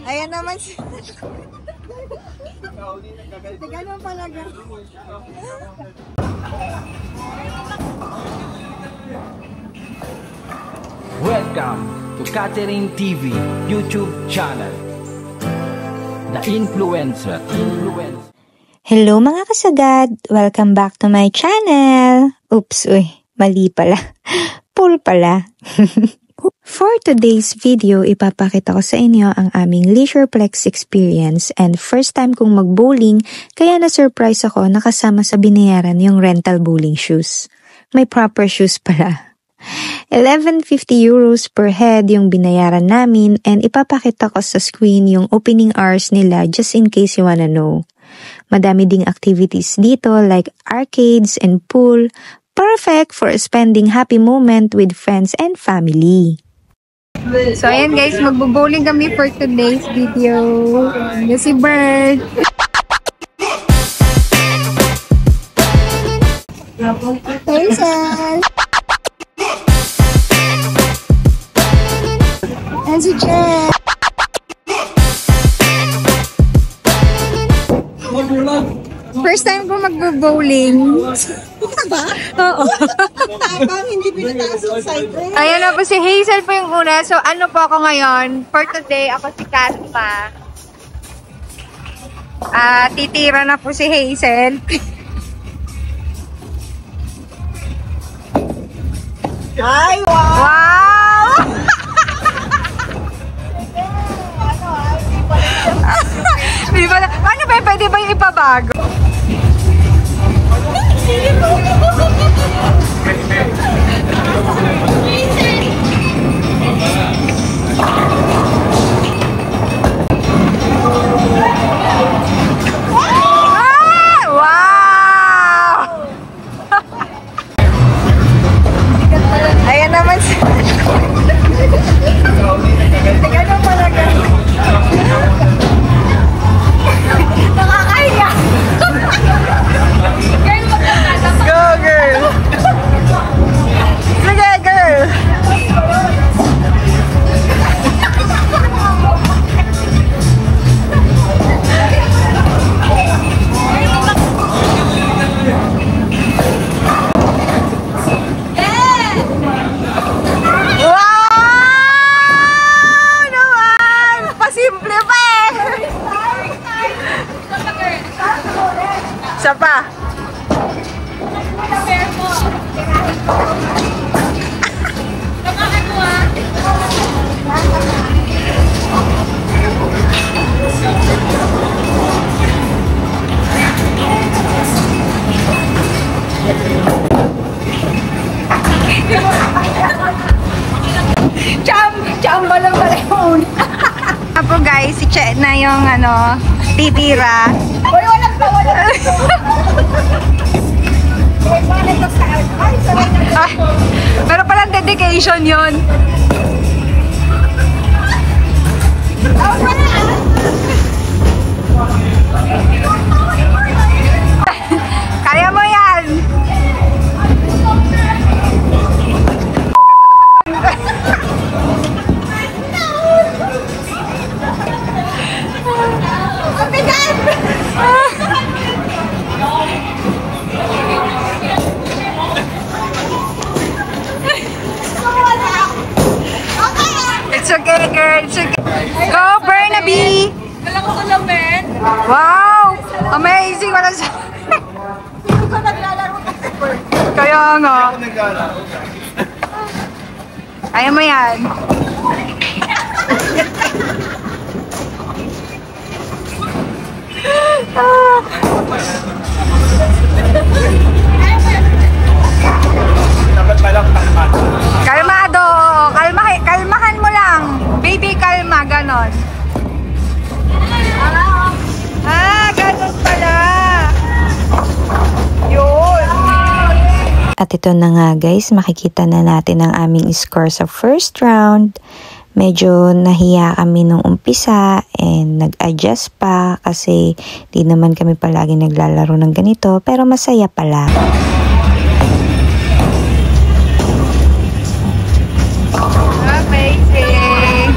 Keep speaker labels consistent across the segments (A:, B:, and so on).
A: Ayan naman siya. Ganun pala.
B: Welcome to Catherine TV YouTube channel. The Influencer.
C: Hello mga kasagad! Welcome back to my channel! Oops, mali pala. Pool pala. For today's video, ipapakita ko sa inyo ang aming Leisureplex experience and first time kong mag-bowling kaya na-surprise ako na kasama sa binayaran yung rental bowling shoes. May proper shoes pala. 11.50 euros per head yung binayaran namin and ipapakita ko sa screen yung opening hours nila just in case you wanna know. Madami ding activities dito like arcades and pool. Perfect for spending happy moment with friends and family.
A: So ayan guys, magbo-bowling kami for today's video. Yan si Bird. Hazel. And si Jen. First time ko magbo-bowling. Ba? Oo. Hindi pinataas yung cycle. Ayan na po si Hazel po yung una. So ano po ako ngayon? For today, ako si Katma. Titira na po si Hazel. Ay, wow! Wow! Ano ba? Pwede ba yung ipabago? Ayan naman siya. Ganun pala nakakahiya. Go girl. Sige girl. Isa pa. Chamba lang pala yung una. Apo guys, si Che na yung titira. Uy, walang tawalan. Pero palang dedication yun. Kaya mo yan. It's okay, girl. It's okay. Go, Burnaby! Galang ko lang, Ben. Wow! Amazing! Wala siya. Hindi ko naglalaro. Kaya nga. Ayaw mo yan. Kalmado. Kalmahan mo lang. Baby, kalma. Ganon. Ganon pala. Yun.
C: At ito na nga guys, makikita na natin ang aming score sa first round. Medyo nahiya kami nung umpisa and nag-adjust pa kasi di naman kami palagi naglalaro ng ganito pero masaya pala.
A: Amazing!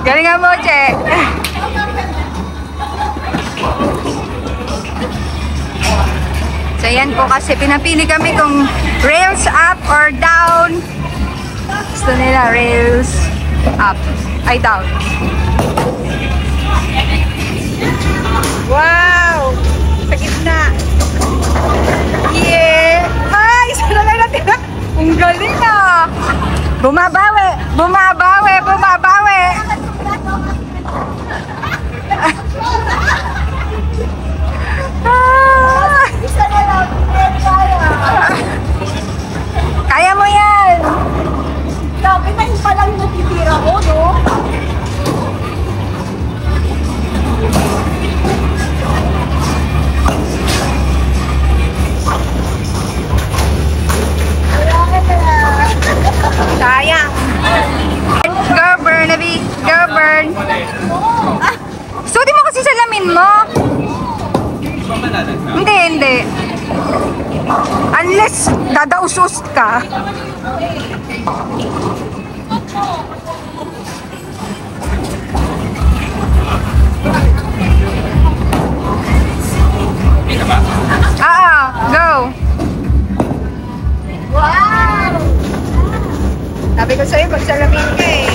A: Galingan mo, Che. So, yan po kasi pinapili kami kung rails up or down. Gusto nila rails up. Ay, down. Wow! Sa gitna. Yeah! Ay! Sana lang natin. Ang galing na! Bumabawi! Bumabawi! Bumabawi! Kaya mo yan!
D: Sabi na yung palang natitira ko, no?
A: Sayang! Go, Burnaby! Go, Burn! Suotin mo kasi salamin mo! Hindi, hindi. Unless dadaus-us ka. Go!
D: Wow!
A: Sabi ko sa'yo, magsalamin ka eh.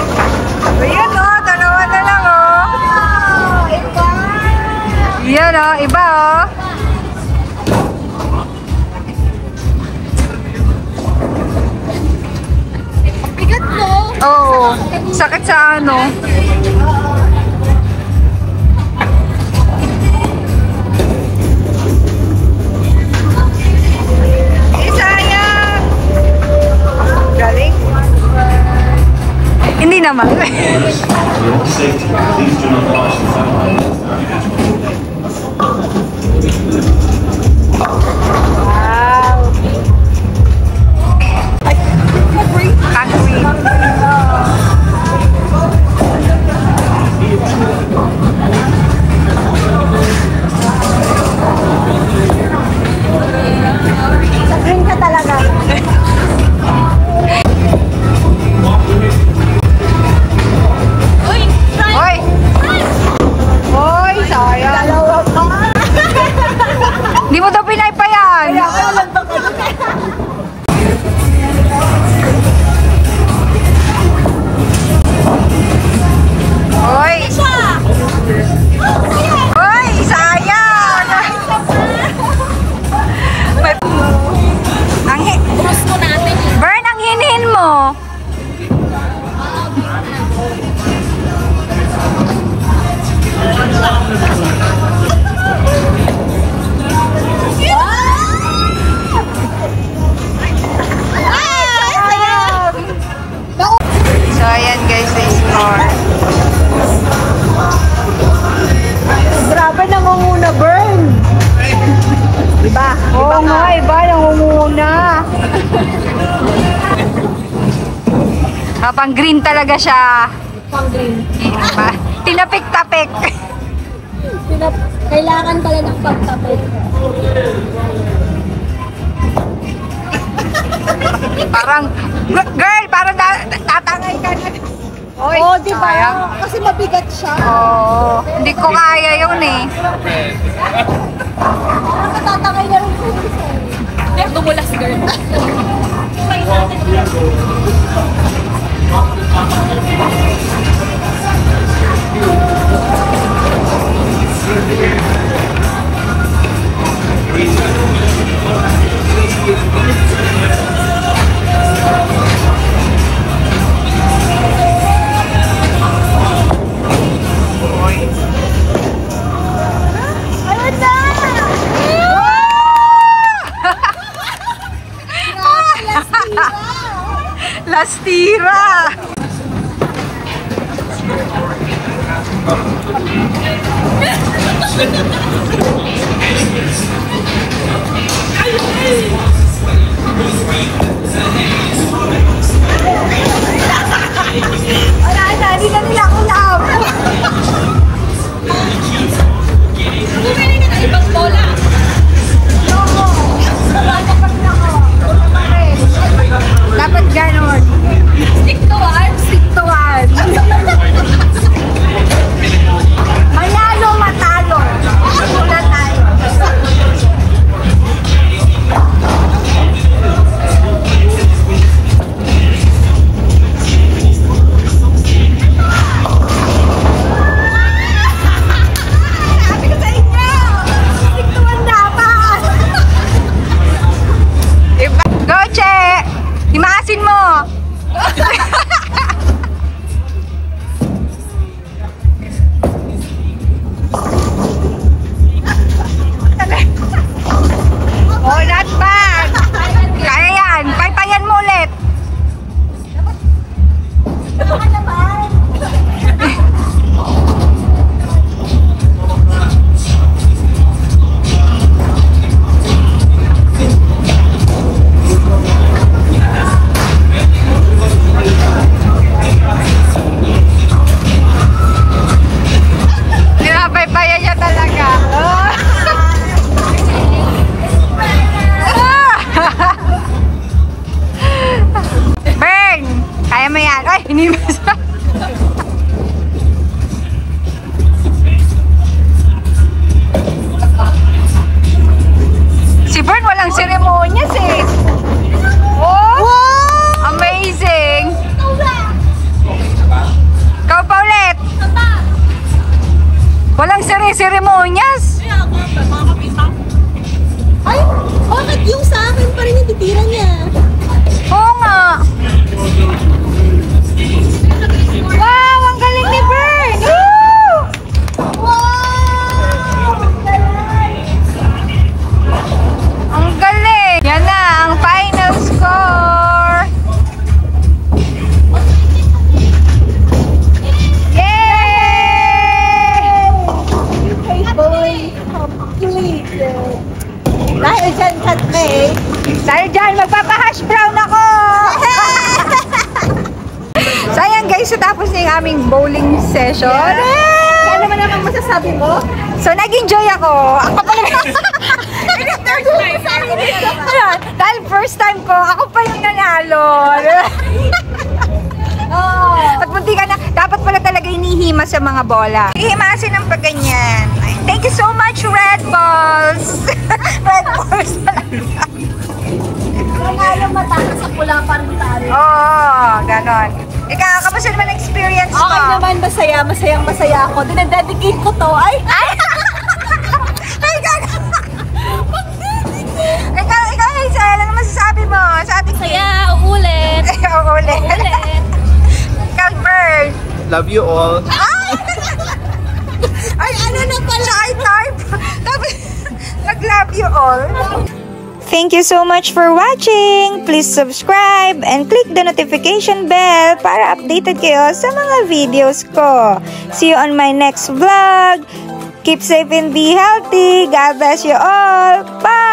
A: Ayan o, dalawa na lang o.
D: Wow! Iba!
A: Yan o, iba o.
D: Bigat mo!
A: Oo, sakit sa ano. Sayang! Galing? Hindi naman. Wow! Concrete.
D: Green ka talaga. Uy!
A: Hoy! Hoy, sayang.
D: Dalawa pa!
A: Hindi mo daw pinaypayan.
D: Kaya ka lang ba ka?
A: Hoy! Hoy, sayang.
D: Cross mo natin.
A: Burn, ang hinin mo. So, ayan guys, the score.
D: Grabe nangunguna, Burn! Diba?
A: Oo nga, iba, nangunguna. Pang green talaga siya.
D: Pang green.
A: Diba? Tinapik-tapik.
D: Kailangan pala ng pagtapit.
A: Parang, girl, parang tatangay ka na. Oy,
D: Oo, diba?
A: sayang.
D: Kasi mabigat siya.
A: Oo, hindi ko kaya yun eh.
D: Nakatatangay na rin po. Ay, dumulas, girl. Ayun na!
A: Last tira!
D: Wala na, hindi na nila ako love. Bumili ka ng ibang bola. Oo. Nagpapag na ako.
A: Dapat ganon.
D: Stick to one.
A: Stick to one. Inimas. Si Bern walang seremonyas eh. Oh! Wow! Amazing! Ikaw pa ulit. Walang seremonyas.
D: Ay, bakit yung sa akin pa rin yung titira niya?
A: Oo nga. Wow! Ang galing ni Bern! Woo!
D: Wow!
A: Ang galing! Yan na ang final score! Yay!
D: Hey boy, complete. Dahil dyan, Katme.
A: Dahil dyan, magpapa-hash brown ako! So ayan guys, so tapos na yung aming bowling session.
D: Ano naman ang masasabi mo?
A: So nag-enjoy ako. Ako pa naman. Dahil first time ko, ako pa yung nanalo. At munti ka na, dapat pala talaga inihima sa mga bola. Ihimasin ng pagganyan. Thank you so much, Red Balls. Red Balls talaga.
D: Nanalo matalo sa pula pa rin tayo.
A: Oo, ganon. Ikaw, kamusta naman experience mo?
D: Okay naman, masaya ako. Dinededicate ko to. Ay!
A: Ay, ganon. Ikaw, Hazel, ano masasabi mo sa ating
D: Saya, uulit.
A: Ulit. Calvert.
E: Love you all.
A: Ay, ano na pala? I type. Tapos, nag-love you all.
C: Thank you so much for watching! Please subscribe and click the notification bell para updated kayo sa mga videos ko. See you on my next vlog! Keep safe and be healthy! God bless you all! Bye!